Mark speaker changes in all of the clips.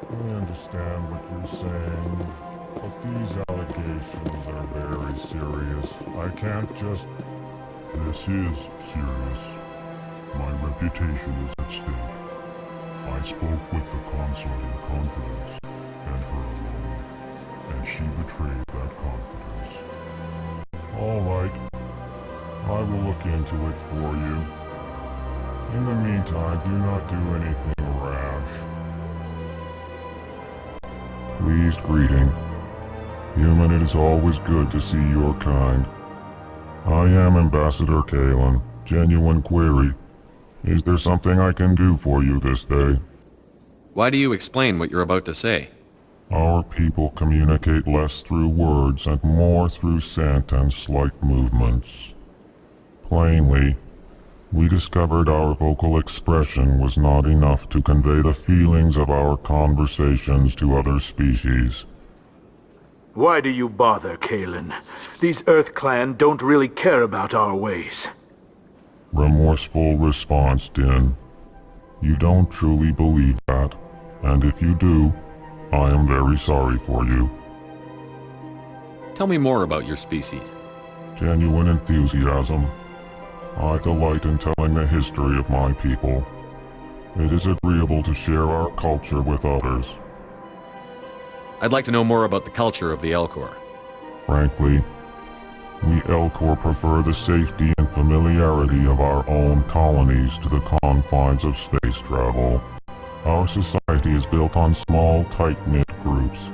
Speaker 1: I understand what you're saying, but these allegations are very serious. I can't just... This is serious. My reputation is at stake. I spoke with the consort in confidence, and her alone, and she betrayed that confidence. All right, I will look into it for you. In the meantime, do not do anything rash. Pleased greeting. Human, it is always good to see your kind. I am Ambassador Kalen. Genuine query. Is there something I can do for you this day?
Speaker 2: Why do you explain what you're about to say?
Speaker 1: Our people communicate less through words and more through scent and slight movements. Plainly, we discovered our vocal expression was not enough to convey the feelings of our conversations to other species.
Speaker 3: Why do you bother, Kalen? These Earth Clan don't really care about our ways.
Speaker 1: Remorseful response, Din. You don't truly believe that, and if you do, I am very sorry for you.
Speaker 2: Tell me more about your species.
Speaker 1: Genuine enthusiasm. I delight in telling the history of my people. It is agreeable to share our culture with others.
Speaker 2: I'd like to know more about the culture of the Elcor.
Speaker 1: Frankly, we Elcor prefer the safety and familiarity of our own colonies to the confines of space travel. Our society is built on small, tight-knit groups.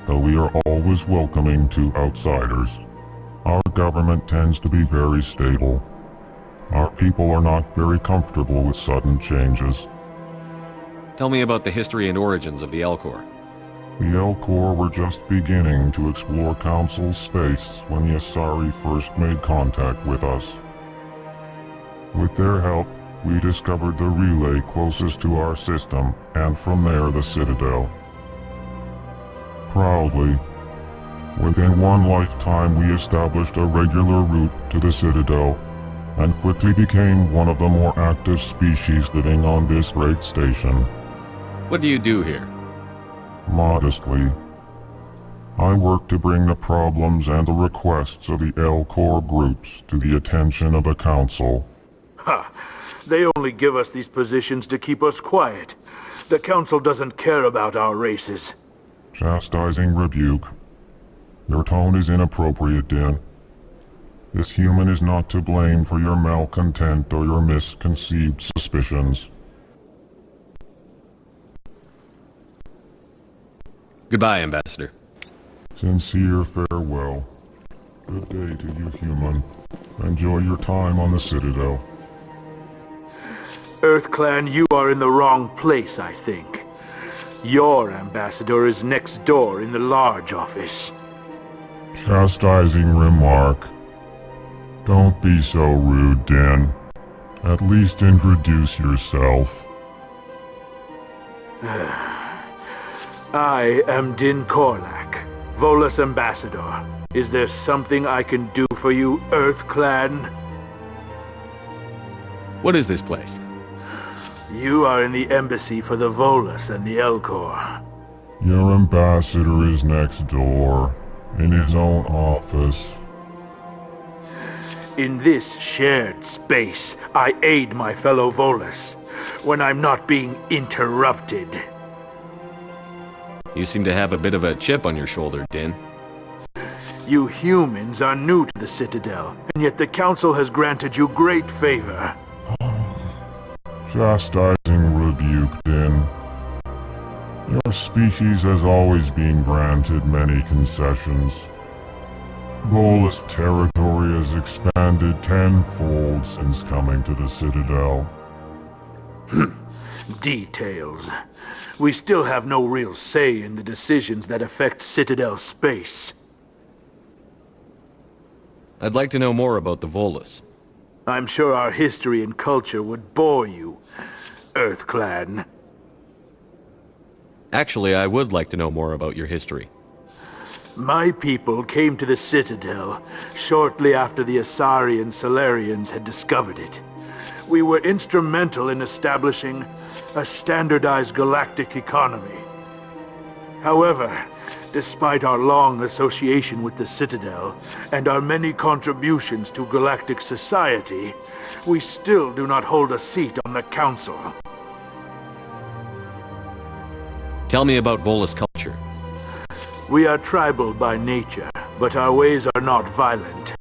Speaker 1: Though we are always welcoming to outsiders, our government tends to be very stable. Our people are not very comfortable with sudden changes.
Speaker 2: Tell me about the history and origins of the Elcor.
Speaker 1: The Elcor were just beginning to explore Council space when the Asari first made contact with us. With their help, we discovered the relay closest to our system, and from there the Citadel. Proudly, within one lifetime we established a regular route to the Citadel, and quickly became one of the more active species living on this great station.
Speaker 2: What do you do here?
Speaker 1: Modestly, I work to bring the problems and the requests of the Elcor groups to the attention of the Council.
Speaker 3: Ha! They only give us these positions to keep us quiet. The Council doesn't care about our races.
Speaker 1: Chastising rebuke. Your tone is inappropriate, Din. This human is not to blame for your malcontent or your misconceived suspicions.
Speaker 2: Goodbye, Ambassador.
Speaker 1: Sincere farewell. Good day to you, human. Enjoy your time on the Citadel.
Speaker 3: Earth Clan, you are in the wrong place, I think. Your ambassador is next door in the large office.
Speaker 1: Chastising remark. Don't be so rude, Din. At least introduce yourself.
Speaker 3: I am Din Korlak, Volus Ambassador. Is there something I can do for you, Earth Clan?
Speaker 2: What is this place?
Speaker 3: You are in the embassy for the Volus and the Elcor.
Speaker 1: Your ambassador is next door, in his own office.
Speaker 3: In this shared space, I aid my fellow Volus, when I'm not being interrupted.
Speaker 2: You seem to have a bit of a chip on your shoulder, Din.
Speaker 3: You humans are new to the Citadel, and yet the Council has granted you great favor.
Speaker 1: Chastising rebuke, Din. Your species has always been granted many concessions. Volus territory has expanded tenfold since coming to the Citadel.
Speaker 3: Details. We still have no real say in the decisions that affect Citadel space.
Speaker 2: I'd like to know more about the Volus.
Speaker 3: I'm sure our history and culture would bore you, Earth Clan.
Speaker 2: Actually, I would like to know more about your history.
Speaker 3: My people came to the Citadel shortly after the Asari and Solarians had discovered it. We were instrumental in establishing a standardized galactic economy. However, despite our long association with the Citadel and our many contributions to galactic society, we still do not hold a seat on the Council.
Speaker 2: Tell me about Volus culture.
Speaker 3: We are tribal by nature, but our ways are not violent.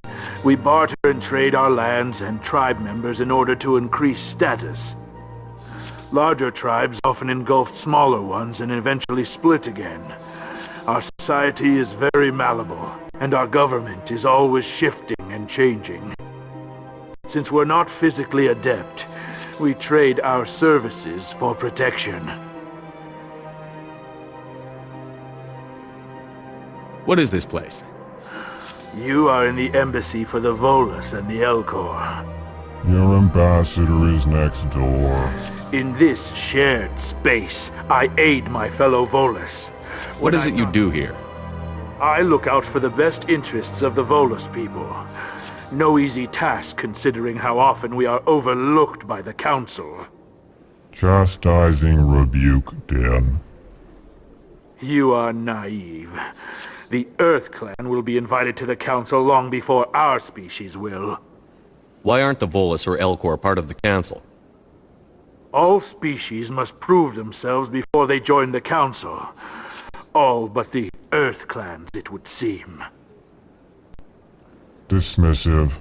Speaker 3: We barter and trade our lands and tribe members in order to increase status. Larger tribes often engulf smaller ones and eventually split again. Our society is very malleable, and our government is always shifting and changing. Since we're not physically adept, we trade our services for protection.
Speaker 2: What is this place?
Speaker 3: You are in the embassy for the Volus and the Elcor.
Speaker 1: Your ambassador is next door.
Speaker 3: In this shared space, I aid my fellow Volus.
Speaker 2: What is it you do here?
Speaker 3: I look out for the best interests of the Volus people. No easy task considering how often we are overlooked by the Council.
Speaker 1: Chastising rebuke, Den.
Speaker 3: You are naive. The Earth Clan will be invited to the Council long before our species will.
Speaker 2: Why aren't the Volus or Elcor part of the Council?
Speaker 3: All species must prove themselves before they join the Council. All but the Earth Clans, it would seem.
Speaker 1: Dismissive.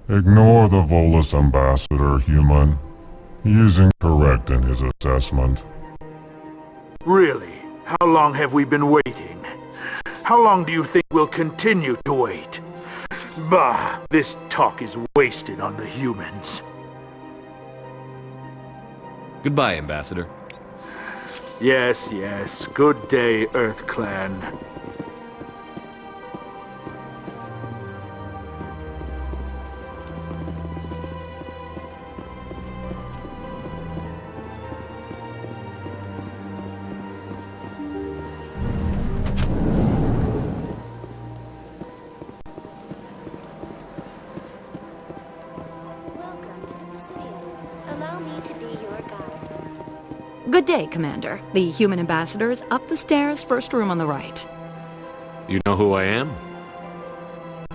Speaker 1: Ignore the Volus ambassador, human. He is incorrect in his assessment.
Speaker 3: Really? How long have we been waiting? How long do you think we'll continue to wait? Bah, this talk is wasted on the humans.
Speaker 2: Goodbye, Ambassador.
Speaker 3: Yes, yes. Good day, Earth Clan.
Speaker 4: Welcome to the Presidium. Allow me to be your guide.
Speaker 5: Good day, Commander. The human ambassador is up the stairs, first room on the right.
Speaker 2: You know who I am?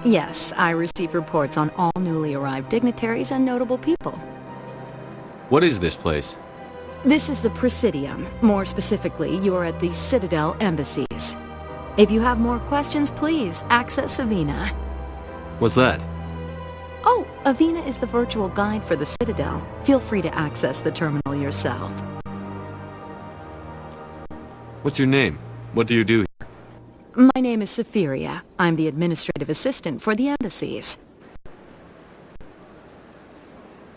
Speaker 5: Yes, I receive reports on all newly arrived dignitaries and notable people.
Speaker 2: What is this place?
Speaker 5: This is the Presidium. More specifically, you are at the Citadel embassies. If you have more questions, please access Avina.
Speaker 2: What's that?
Speaker 5: Oh, Avina is the virtual guide for the Citadel. Feel free to access the terminal yourself.
Speaker 2: What's your name? What do you do here?
Speaker 5: My name is Safiria. I'm the administrative assistant for the embassies.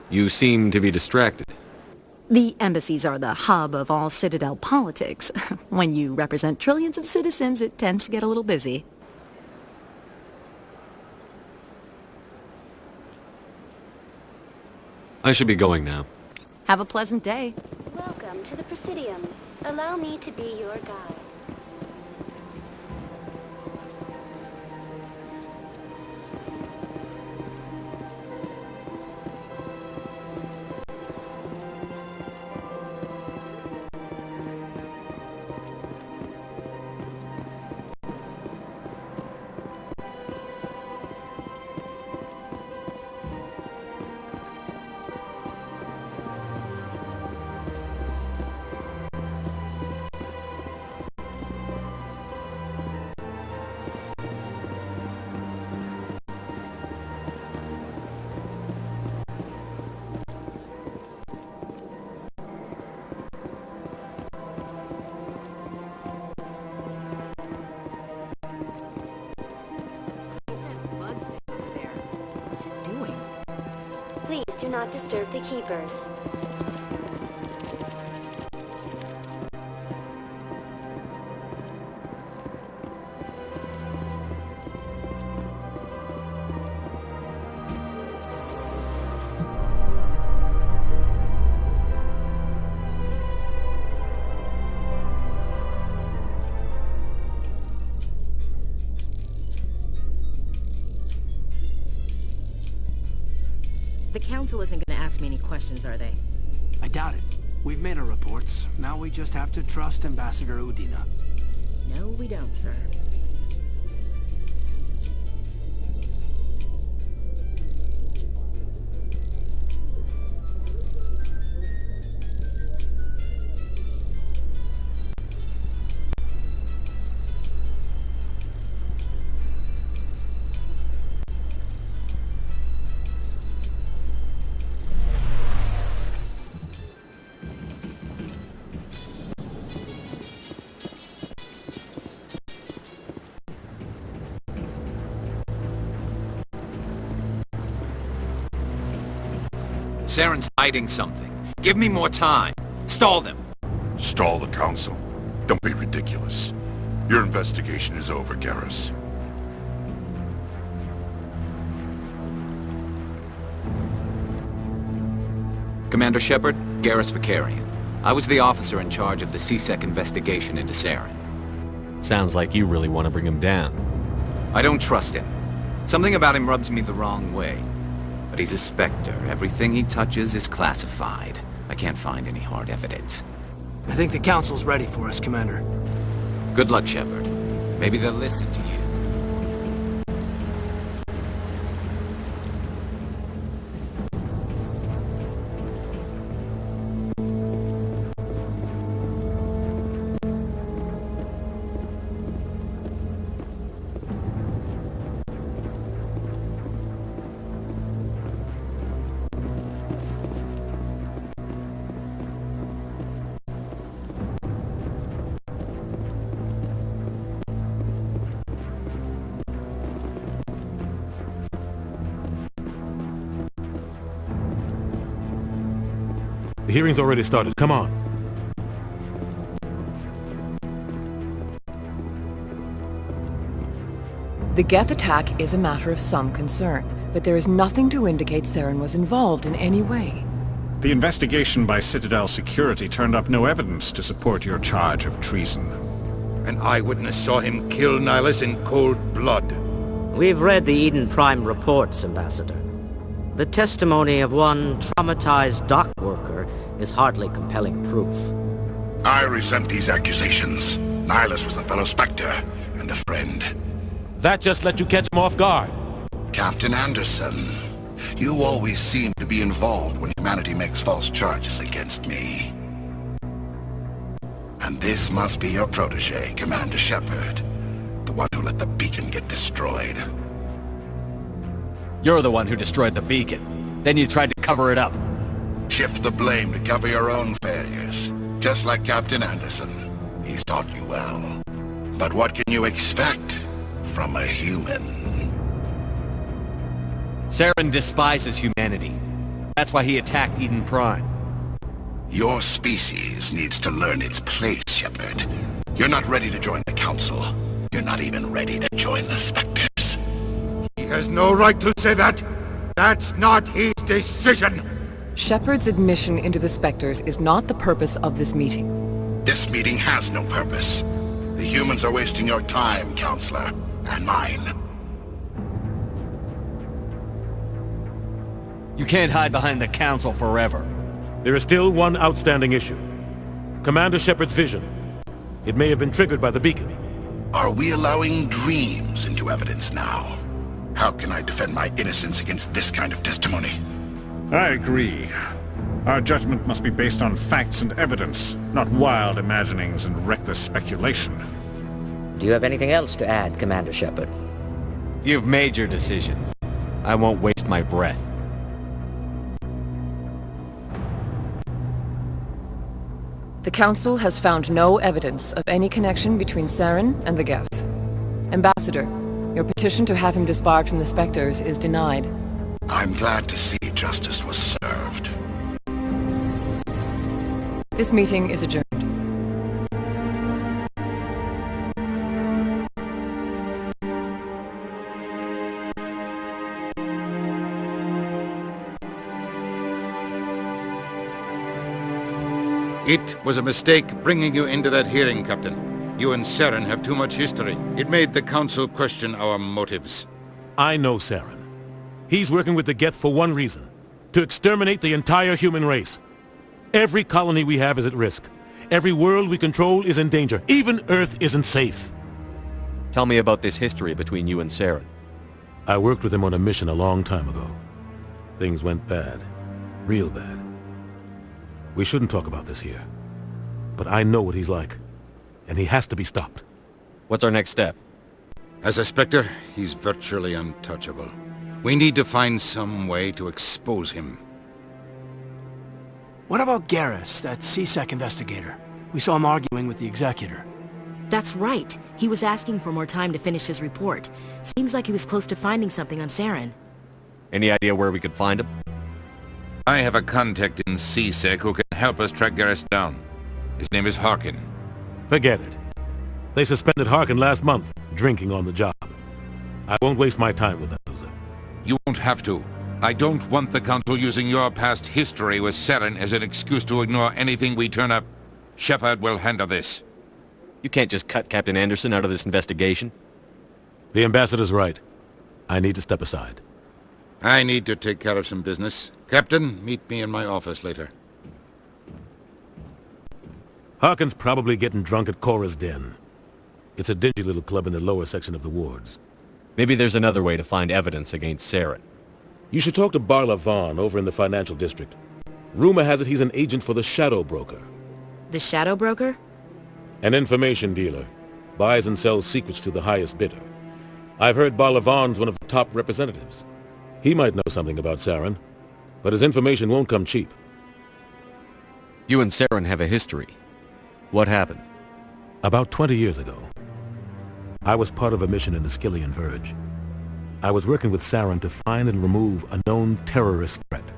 Speaker 2: You seem to be distracted.
Speaker 5: The embassies are the hub of all Citadel politics. When you represent trillions of citizens, it tends to get a little busy.
Speaker 2: I should be going now.
Speaker 5: Have a pleasant day.
Speaker 4: Welcome to the Presidium. Allow me to be your guide.
Speaker 5: What's it doing?
Speaker 4: Please do not disturb the keepers.
Speaker 6: The Council isn't gonna ask me any questions, are they?
Speaker 7: I doubt it.
Speaker 6: We've made our reports. Now we just have to trust Ambassador Udina.
Speaker 5: No, we don't, sir.
Speaker 2: Saren's hiding something. Give me more time. Stall them.
Speaker 7: Stall the Council? Don't be ridiculous. Your investigation is over, Garrus.
Speaker 2: Commander Shepard, Garrus Vakarian. I was the officer in charge of the C-Sec investigation into Saren.
Speaker 8: Sounds like you really want to bring him down.
Speaker 2: I don't trust him. Something about him rubs me the wrong way. But he's a Spectre. Everything he touches is classified. I can't find any hard evidence.
Speaker 6: I think the Council's ready for us, Commander.
Speaker 2: Good luck, Shepard. Maybe they'll listen to you.
Speaker 9: The hearing's already started. Come on.
Speaker 10: The Geth attack is a matter of some concern, but there is nothing to indicate Saren was involved in any way.
Speaker 11: The investigation by Citadel security turned up no evidence to support your charge of treason.
Speaker 12: An eyewitness saw him kill Nihilus in cold blood.
Speaker 13: We've read the Eden Prime reports, Ambassador. The testimony of one traumatized dock worker is hardly compelling proof.
Speaker 7: I resent these accusations. Nihilus was a fellow Spectre and a friend.
Speaker 9: That just let you catch him off guard.
Speaker 7: Captain Anderson, you always seem to be involved when humanity makes false charges against me. And this must be your protege, Commander Shepard, the one who let the beacon get destroyed.
Speaker 8: You're the one who destroyed the beacon. Then you tried to cover it up.
Speaker 7: Shift the blame to cover your own failures. Just like Captain Anderson. He's taught you well. But what can you expect from a human?
Speaker 8: Saren despises humanity. That's why he attacked Eden Prime.
Speaker 7: Your species needs to learn its place, Shepard. You're not ready to join the Council. You're not even ready to join the Spectres.
Speaker 12: He has no right to say that! That's not his decision!
Speaker 10: Shepard's admission into the Spectres is not the purpose of this meeting.
Speaker 7: This meeting has no purpose. The humans are wasting your time, Counselor, and mine.
Speaker 8: You can't hide behind the Council forever.
Speaker 9: There is still one outstanding issue. Commander Shepard's vision. It may have been triggered by the beacon.
Speaker 7: Are we allowing dreams into evidence now? How can I defend my innocence against this kind of testimony?
Speaker 11: I agree. Our judgment must be based on facts and evidence, not wild imaginings and reckless speculation.
Speaker 13: Do you have anything else to add, Commander Shepard?
Speaker 8: You've made your decision. I won't waste my breath.
Speaker 10: The Council has found no evidence of any connection between Saren and the Geth. Ambassador, your petition to have him disbarred from the Spectres is denied.
Speaker 7: I'm glad to see justice was served.
Speaker 10: This meeting is adjourned.
Speaker 12: It was a mistake bringing you into that hearing, Captain. You and Saren have too much history. It made the Council question our motives.
Speaker 9: I know Saren. He's working with the Geth for one reason. To exterminate the entire human race. Every colony we have is at risk. Every world we control is in danger. Even Earth isn't safe.
Speaker 8: Tell me about this history between you and Saren.
Speaker 9: I worked with him on a mission a long time ago. Things went bad. Real bad. We shouldn't talk about this here. But I know what he's like. And he has to be stopped.
Speaker 8: What's our next step?
Speaker 12: As a Spectre, he's virtually untouchable. We need to find some way to expose him.
Speaker 6: What about Garrus, that CSEC investigator? We saw him arguing with the Executor.
Speaker 14: That's right. He was asking for more time to finish his report. Seems like he was close to finding something on Saren.
Speaker 8: Any idea where we could find him?
Speaker 12: I have a contact in CSEC who can help us track Garrus down. His name is Harkin.
Speaker 9: Forget it. They suspended Harkin last month, drinking on the job. I won't waste my time with that loser.
Speaker 12: You won't have to. I don't want the Council using your past history with Saren as an excuse to ignore anything we turn up. Shepard will handle this.
Speaker 8: You can't just cut Captain Anderson out of this investigation.
Speaker 9: The Ambassador's right. I need to step aside.
Speaker 12: I need to take care of some business. Captain, meet me in my office later.
Speaker 9: Harkin's probably getting drunk at Cora's Den. It's a dingy little club in the lower section of the wards.
Speaker 8: Maybe there's another way to find evidence against Saren.
Speaker 9: You should talk to Barla Vaughn over in the financial district. Rumor has it he's an agent for the Shadow Broker.
Speaker 14: The Shadow Broker?
Speaker 9: An information dealer. Buys and sells secrets to the highest bidder. I've heard Barla Vaughn's one of the top representatives. He might know something about Saren, but his information won't come cheap.
Speaker 8: You and Saren have a history. What happened?
Speaker 9: About 20 years ago, I was part of a mission in the Skillian Verge. I was working with Saren to find and remove a known terrorist threat.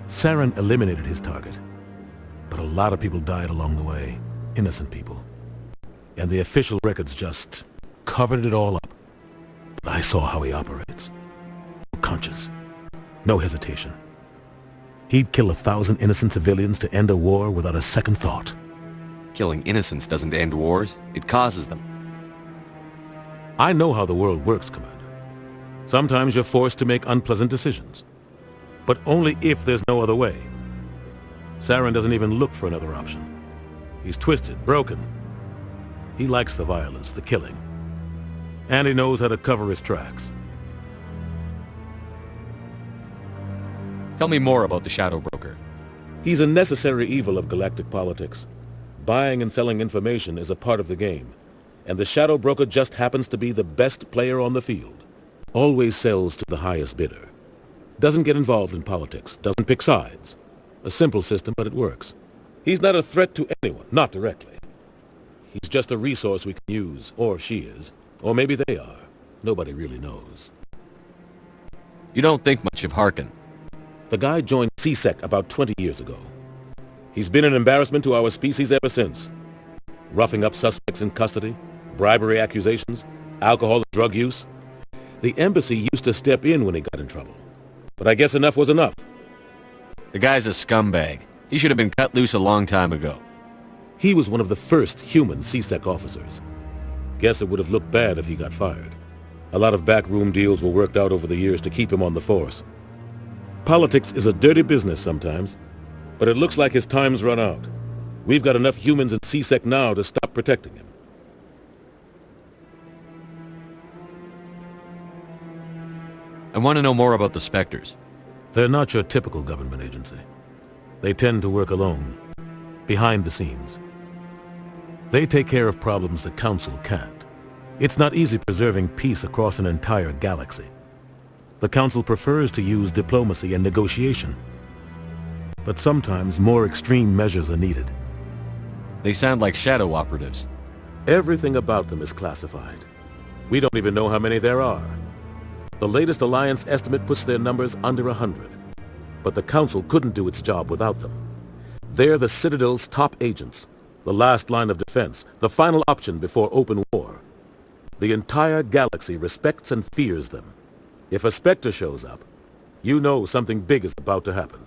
Speaker 9: Saren eliminated his target, but a lot of people died along the way, innocent people. And the official records just covered it all up. But I saw how he operates. No conscience, no hesitation. He'd kill 1,000 innocent civilians to end a war without a second thought.
Speaker 8: Killing innocents doesn't end wars, it causes them.
Speaker 9: I know how the world works, Commander. Sometimes you're forced to make unpleasant decisions. But only if there's no other way. Saren doesn't even look for another option. He's twisted, broken. He likes the violence, the killing. And he knows how to cover his tracks.
Speaker 8: Tell me more about the Shadow Broker.
Speaker 9: He's a necessary evil of galactic politics. Buying and selling information is a part of the game. And the Shadow Broker just happens to be the best player on the field. Always sells to the highest bidder. Doesn't get involved in politics. Doesn't pick sides. A simple system, but it works. He's not a threat to anyone, not directly. He's just a resource we can use, or she is. Or maybe they are. Nobody really knows.
Speaker 8: You don't think much of Harkin.
Speaker 9: The guy joined CSEC about 20 years ago. He's been an embarrassment to our species ever since. Roughing up suspects in custody, bribery accusations, alcohol and drug use. The embassy used to step in when he got in trouble. But I guess enough was enough.
Speaker 8: The guy's a scumbag. He should have been cut loose a long time ago.
Speaker 9: He was one of the first human CSEC officers. Guess it would have looked bad if he got fired. A lot of backroom deals were worked out over the years to keep him on the force. Politics is a dirty business sometimes, but it looks like his time's run out. We've got enough humans in CSEC now to stop protecting him.
Speaker 8: I want to know more about the Spectres.
Speaker 9: They're not your typical government agency. They tend to work alone, behind the scenes. They take care of problems the Council can't. It's not easy preserving peace across an entire galaxy. The Council prefers to use diplomacy and negotiation. But sometimes more extreme measures are needed.
Speaker 8: They sound like shadow operatives.
Speaker 9: Everything about them is classified. We don't even know how many there are. The latest Alliance estimate puts their numbers under 100. But the Council couldn't do its job without them. They're the Citadel's top agents, the last line of defense, the final option before open war. The entire galaxy respects and fears them. If a Spectre shows up, you know something big is about to happen.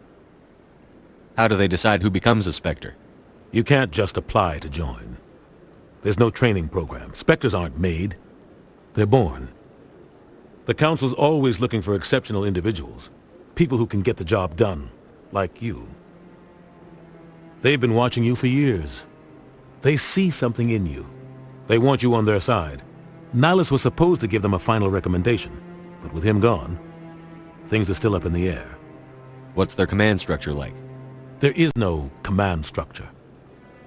Speaker 8: How do they decide who becomes a Spectre?
Speaker 9: You can't just apply to join. There's no training program. Spectres aren't made. They're born. The Council's always looking for exceptional individuals. People who can get the job done, like you. They've been watching you for years. They see something in you. They want you on their side. Nihilus was supposed to give them a final recommendation, but with him gone, things are still up in the air.
Speaker 8: What's their command structure like?
Speaker 9: There is no command structure.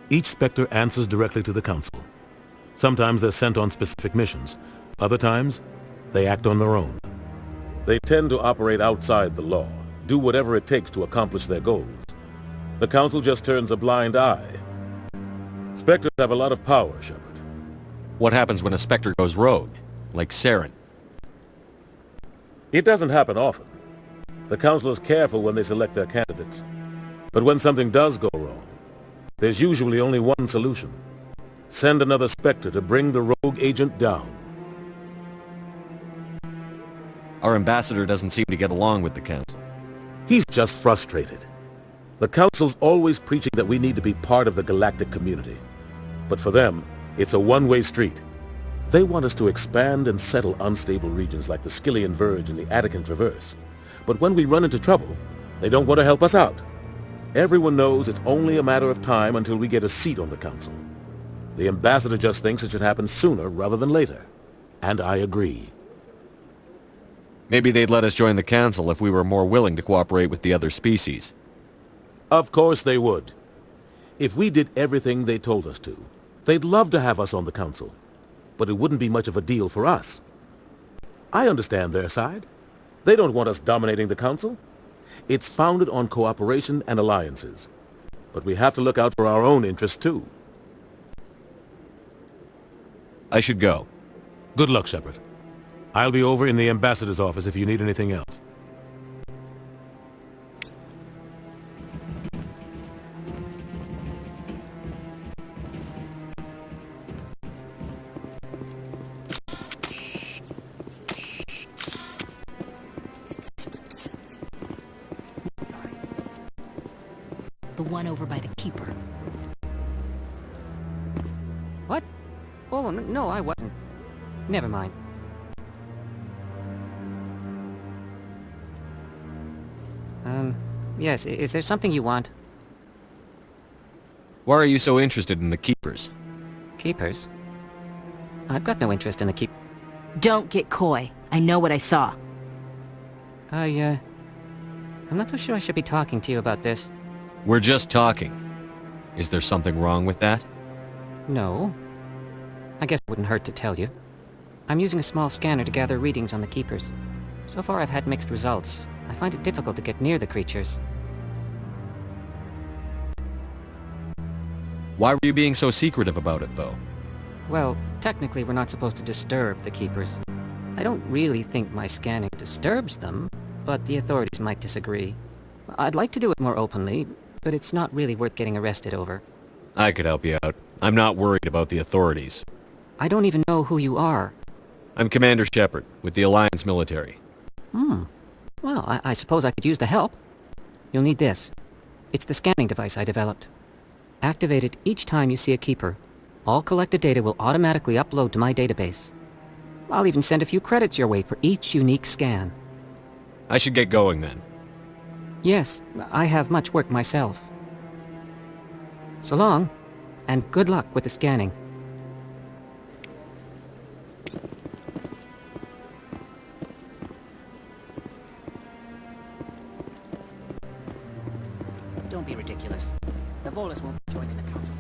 Speaker 9: Each Spectre answers directly to the Council. Sometimes they're sent on specific missions. Other times, they act on their own. They tend to operate outside the law, do whatever it takes to accomplish their goals. The Council just turns a blind eye. Spectres have a lot of power, Shepard.
Speaker 8: What happens when a Spectre goes rogue, like Saren?
Speaker 9: It doesn't happen often. The Council is careful when they select their candidates. But when something does go wrong, there's usually only one solution. Send another Spectre to bring the rogue agent down.
Speaker 8: Our ambassador doesn't seem to get along with the Council.
Speaker 9: He's just frustrated. The Council's always preaching that we need to be part of the galactic community. But for them, it's a one-way street. They want us to expand and settle unstable regions like the Skillian Verge and the Attican Traverse. But when we run into trouble, they don't want to help us out. Everyone knows it's only a matter of time until we get a seat on the Council. The ambassador just thinks it should happen sooner rather than later. And I agree.
Speaker 8: Maybe they'd let us join the Council if we were more willing to cooperate with the other species.
Speaker 9: Of course they would. If we did everything they told us to, they'd love to have us on the Council. But it wouldn't be much of a deal for us. I understand their side. They don't want us dominating the Council. It's founded on cooperation and alliances. But we have to look out for our own interests too.
Speaker 8: I should go.
Speaker 9: Good luck, Shepard. I'll be over in the ambassador's office if you need anything else.
Speaker 14: The one over by the Keeper.
Speaker 15: What? Oh, no, I wasn't. Never mind. Yes, is there something you want?
Speaker 8: Why are you so interested in the Keepers?
Speaker 15: Keepers? I've got no interest in the
Speaker 14: Don't get coy. I know what I saw.
Speaker 15: I'm not so sure I should be talking to you about this.
Speaker 8: We're just talking. Is there something wrong with that?
Speaker 15: No. I guess it wouldn't hurt to tell you. I'm using a small scanner to gather readings on the Keepers. So far I've had mixed results. I find it difficult to get near the creatures.
Speaker 8: Why were you being so secretive about it, though?
Speaker 15: Well, technically we're not supposed to disturb the Keepers. I don't really think my scanning disturbs them, but the authorities might disagree. I'd like to do it more openly, but it's not really worth getting arrested over.
Speaker 8: I could help you out. I'm not worried about the authorities.
Speaker 15: I don't even know who you are.
Speaker 8: I'm Commander Shepard, with the Alliance military.
Speaker 15: Well, I suppose I could use the help. You'll need this. It's the scanning device I developed. Activate it each time you see a Keeper. All collected data will automatically upload to my database. I'll even send a few credits your way for each unique scan.
Speaker 8: I should get going then.
Speaker 15: Yes, I have much work myself. So long, and good luck with the scanning. Don't be ridiculous. The Volus won't join in the Council.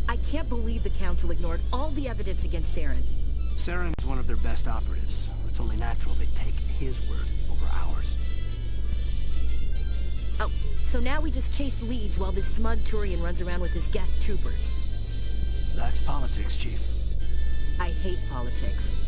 Speaker 14: I can't believe the Council ignored all the evidence against Saren.
Speaker 6: Saren is one of their best operatives. It's only natural they take his word over ours.
Speaker 14: So now we just chase leads while this smug Turian runs around with his Geth troopers.
Speaker 6: That's politics, Chief.
Speaker 14: I hate politics.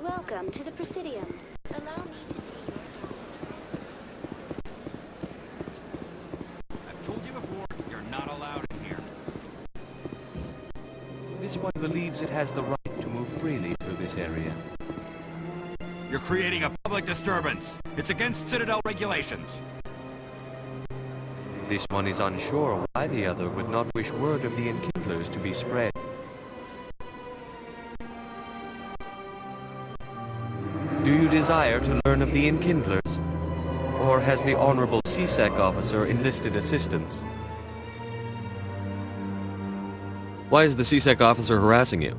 Speaker 4: Welcome to the Presidium. Allow me to be your guide.
Speaker 8: I've told you before, you're not allowed in here. This one believes it has the right to move freely through this area. You're creating a public disturbance. It's against Citadel regulations. This one is unsure why the other would not wish word of the Enkindlers to be spread. Do you desire to learn of the Enkindlers? Or has the Honorable C-Sec officer enlisted assistance? Why is the C-Sec officer harassing you?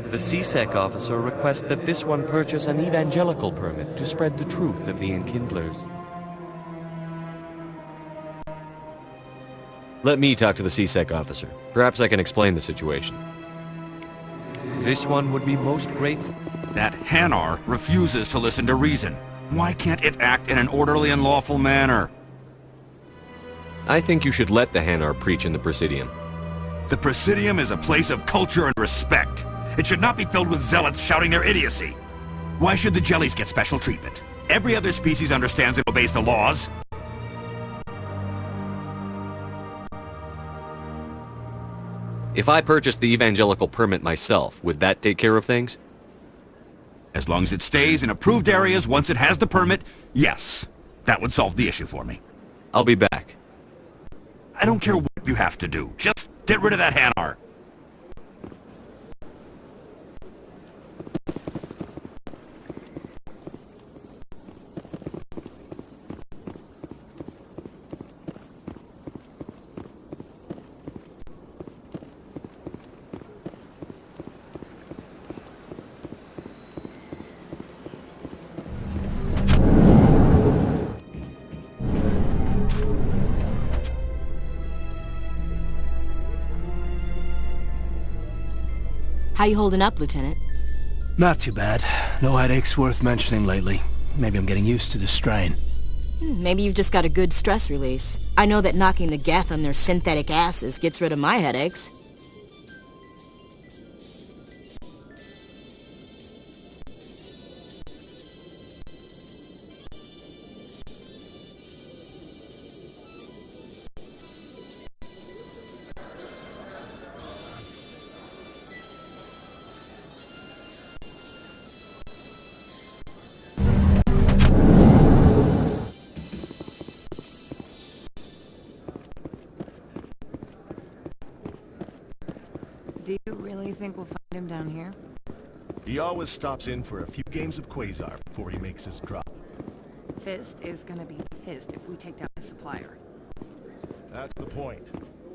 Speaker 8: The C-Sec officer requests that this one purchase an evangelical permit to spread the truth of the Enkindlers. Let me talk to the C-Sec officer. Perhaps I can explain the situation. This one would be most grateful.
Speaker 16: That Hanar refuses to listen to reason. Why can't it act in an orderly and lawful manner?
Speaker 8: I think you should let the Hanar preach in the Presidium.
Speaker 16: The Presidium is a place of culture and respect. It should not be filled with zealots shouting their idiocy. Why should the jellies get special treatment? Every other species understands and obeys the laws.
Speaker 8: If I purchased the evangelical permit myself, would that take care of things?
Speaker 16: As long as it stays in approved areas once it has the permit, yes. That would solve the issue for me.
Speaker 8: I'll be back.
Speaker 16: I don't care what you have to do. Just get rid of that Hanar.
Speaker 14: How you holding up, Lieutenant?
Speaker 6: Not too bad. No headaches worth mentioning lately. Maybe I'm getting used to the strain.
Speaker 14: Maybe you've just got a good stress release. I know that knocking the Geth on their synthetic asses gets rid of my headaches.
Speaker 17: Do you really think we'll find him down here?
Speaker 18: He always stops in for a few games of Quasar before he makes his drop.
Speaker 17: Fist is gonna be pissed if we take down the supplier.
Speaker 18: That's the point.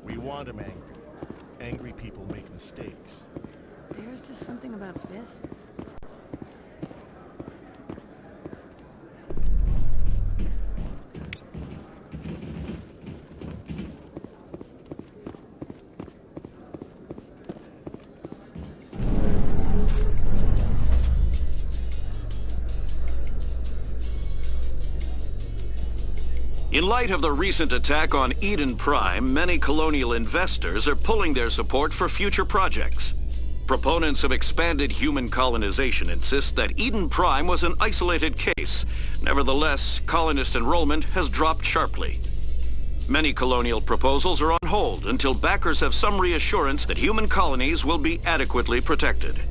Speaker 18: We want him angry. Angry people make mistakes.
Speaker 17: There's just something about Fist.
Speaker 19: In light of the recent attack on Eden Prime, many colonial investors are pulling their support for future projects. Proponents of expanded human colonization insist that Eden Prime was an isolated case. Nevertheless, colonist enrollment has dropped sharply. Many colonial proposals are on hold until backers have some reassurance that human colonies will be adequately protected.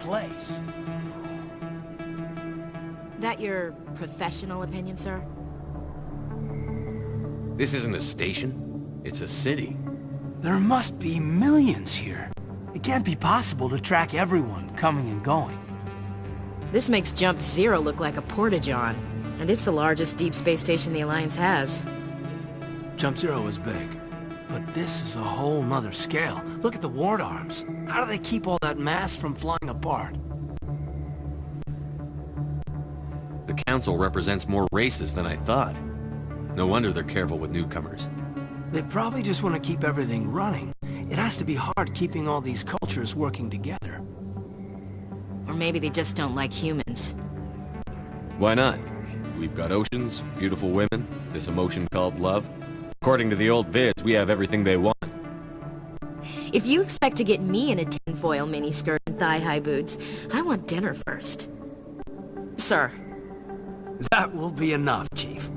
Speaker 6: place.
Speaker 14: That your professional opinion, sir?
Speaker 8: This isn't a station. It's a city.
Speaker 6: There must be millions here. It can't be possible to track everyone coming and going.
Speaker 14: This makes Jump Zero look like a porta-john, and it's the largest deep space station the Alliance has.
Speaker 6: Jump Zero is big, but this is a whole nother scale. Look at the ward arms. How do they keep all that mass from flying apart?
Speaker 8: The council represents more races than I thought. No wonder they're careful with newcomers.
Speaker 6: They probably just want to keep everything running. It has to be hard keeping all these cultures working together.
Speaker 14: Or maybe they just don't like humans.
Speaker 8: Why not? We've got oceans, beautiful women, this emotion called love. According to the old vids, we have everything they want.
Speaker 14: If you expect to get me in a tinfoil miniskirt and thigh-high boots, I want dinner first. Sir.
Speaker 6: That will be enough, Chief.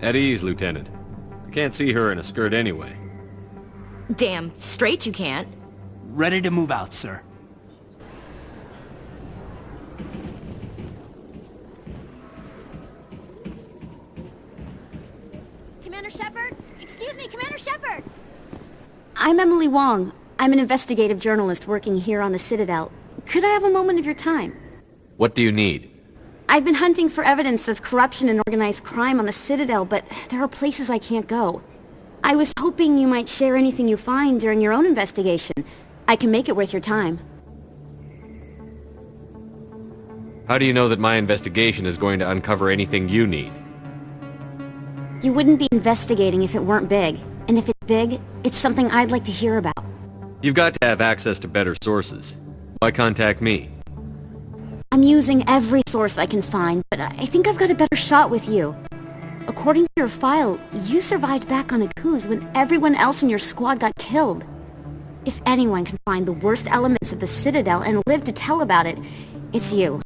Speaker 8: At ease, Lieutenant. I can't see her in a skirt anyway.
Speaker 14: Damn straight you can't.
Speaker 6: Ready to move out, sir.
Speaker 20: Commander Shepard? Excuse me, Commander Shepard!
Speaker 21: I'm Emily Wong. I'm an investigative journalist working here on the Citadel. Could I have a moment of your time?
Speaker 8: What do you need?
Speaker 21: I've been hunting for evidence of corruption and organized crime on the Citadel, but there are places I can't go. I was hoping you might share anything you find during your own investigation. I can make it worth your time.
Speaker 8: How do you know that my investigation is going to uncover anything you need?
Speaker 21: You wouldn't be investigating if it weren't big. And if it's big, it's something I'd like to hear about.
Speaker 8: You've got to have access to better sources. Why contact me?
Speaker 21: I'm using every source I can find, but I think I've got a better shot with you. According to your file, you survived back on Akuz when everyone else in your squad got killed. If anyone can find the worst elements of the Citadel and live to tell about it, it's you.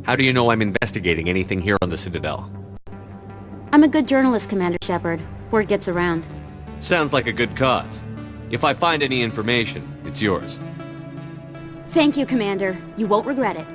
Speaker 8: How do you know I'm investigating anything here on the Citadel?
Speaker 21: I'm a good journalist, Commander Shepard. Word gets around.
Speaker 8: Sounds like a good cause. If I find any information, it's yours.
Speaker 21: Thank you, Commander. You won't regret it.